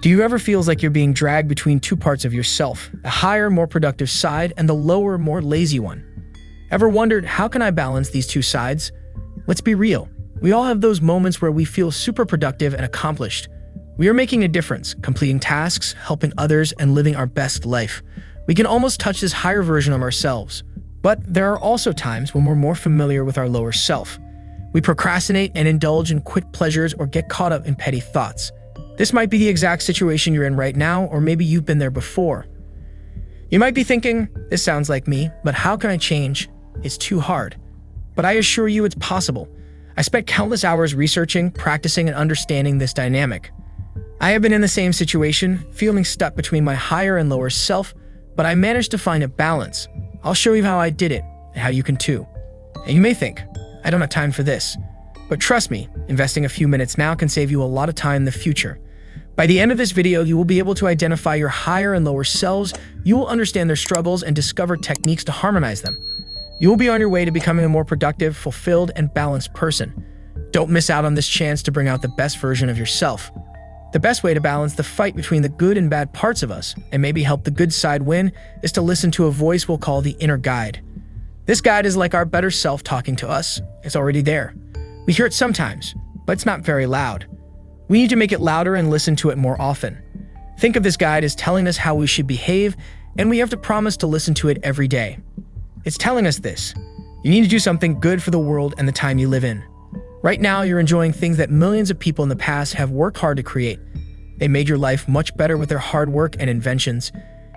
Do you ever feel like you're being dragged between two parts of yourself, a higher, more productive side and the lower, more lazy one? Ever wondered, how can I balance these two sides? Let's be real. We all have those moments where we feel super productive and accomplished. We are making a difference, completing tasks, helping others, and living our best life. We can almost touch this higher version of ourselves. But there are also times when we're more familiar with our lower self. We procrastinate and indulge in quick pleasures or get caught up in petty thoughts. This might be the exact situation you're in right now, or maybe you've been there before. You might be thinking, this sounds like me, but how can I change? It's too hard. But I assure you it's possible. I spent countless hours researching, practicing, and understanding this dynamic. I have been in the same situation, feeling stuck between my higher and lower self, but I managed to find a balance. I'll show you how I did it, and how you can too. And you may think, I don't have time for this. But trust me, investing a few minutes now can save you a lot of time in the future. By the end of this video, you will be able to identify your higher and lower selves, you will understand their struggles and discover techniques to harmonize them. You will be on your way to becoming a more productive, fulfilled, and balanced person. Don't miss out on this chance to bring out the best version of yourself. The best way to balance the fight between the good and bad parts of us, and maybe help the good side win, is to listen to a voice we'll call the inner guide. This guide is like our better self talking to us. It's already there. We hear it sometimes, but it's not very loud. We need to make it louder and listen to it more often. Think of this guide as telling us how we should behave, and we have to promise to listen to it every day. It's telling us this: you need to do something good for the world and the time you live in. Right now, you're enjoying things that millions of people in the past have worked hard to create. They made your life much better with their hard work and inventions.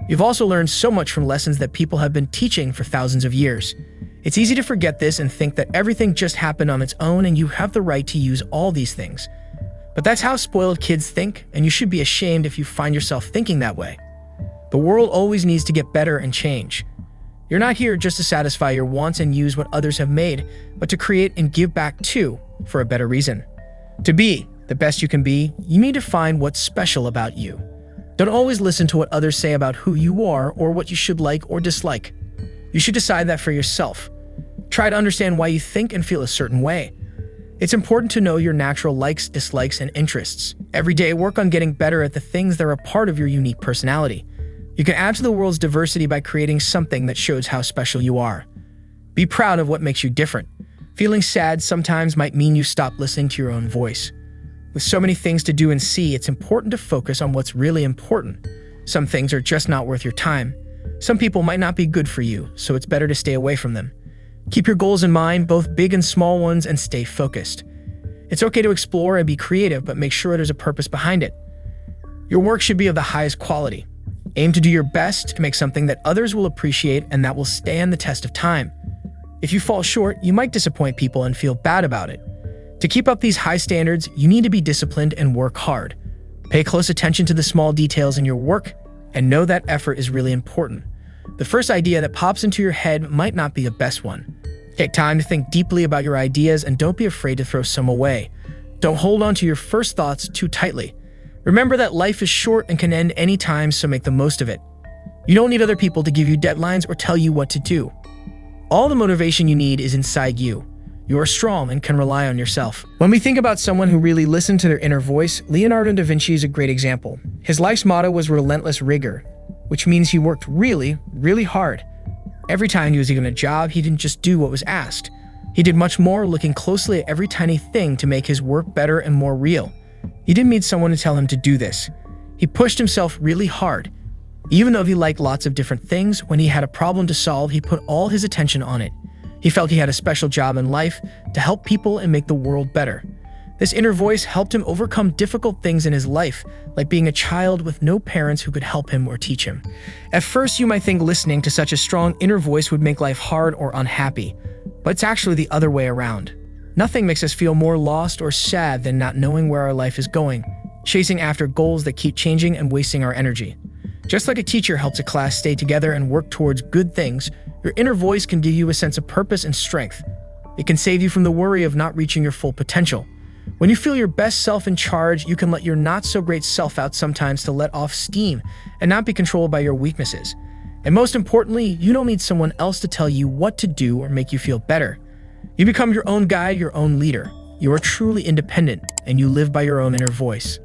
You've also learned so much from lessons that people have been teaching for thousands of years. It's easy to forget this and think that everything just happened on its own and you have the right to use all these things. But that's how spoiled kids think, and you should be ashamed if you find yourself thinking that way. The world always needs to get better and change. You're not here just to satisfy your wants and use what others have made, but to create and give back too, for a better reason. To be the best you can be, you need to find what's special about you. Don't always listen to what others say about who you are or what you should like or dislike. You should decide that for yourself. Try to understand why you think and feel a certain way. It's important to know your natural likes, dislikes, and interests. Every day, work on getting better at the things that are a part of your unique personality. You can add to the world's diversity by creating something that shows how special you are. Be proud of what makes you different. Feeling sad sometimes might mean you stop listening to your own voice. With so many things to do and see, it's important to focus on what's really important. Some things are just not worth your time. Some people might not be good for you, so it's better to stay away from them. Keep your goals in mind, both big and small ones, and stay focused. It's okay to explore and be creative, but make sure there's a purpose behind it. Your work should be of the highest quality. Aim to do your best to make something that others will appreciate and that will stand the test of time. If you fall short, you might disappoint people and feel bad about it. To keep up these high standards, you need to be disciplined and work hard. Pay close attention to the small details in your work and know that effort is really important. The first idea that pops into your head might not be the best one. Take time to think deeply about your ideas and don't be afraid to throw some away. Don't hold on to your first thoughts too tightly. Remember that life is short and can end any time, so make the most of it. You don't need other people to give you deadlines or tell you what to do. All the motivation you need is inside you. You are strong and can rely on yourself. When we think about someone who really listened to their inner voice, Leonardo da Vinci is a great example. His life's motto was relentless rigor, which means he worked really, really hard. Every time he was given a job, he didn't just do what was asked. He did much more, looking closely at every tiny thing to make his work better and more real. He didn't need someone to tell him to do this. He pushed himself really hard. Even though he liked lots of different things, when he had a problem to solve, he put all his attention on it. He felt he had a special job in life to help people and make the world better. This inner voice helped him overcome difficult things in his life, like being a child with no parents who could help him or teach him. At first, you might think listening to such a strong inner voice would make life hard or unhappy, but it's actually the other way around. Nothing makes us feel more lost or sad than not knowing where our life is going, chasing after goals that keep changing and wasting our energy. Just like a teacher helps a class stay together and work towards good things, your inner voice can give you a sense of purpose and strength. It can save you from the worry of not reaching your full potential. When you feel your best self in charge, you can let your not-so-great self out sometimes to let off steam and not be controlled by your weaknesses. And most importantly, you don't need someone else to tell you what to do or make you feel better. You become your own guide, your own leader. You are truly independent, and you live by your own inner voice.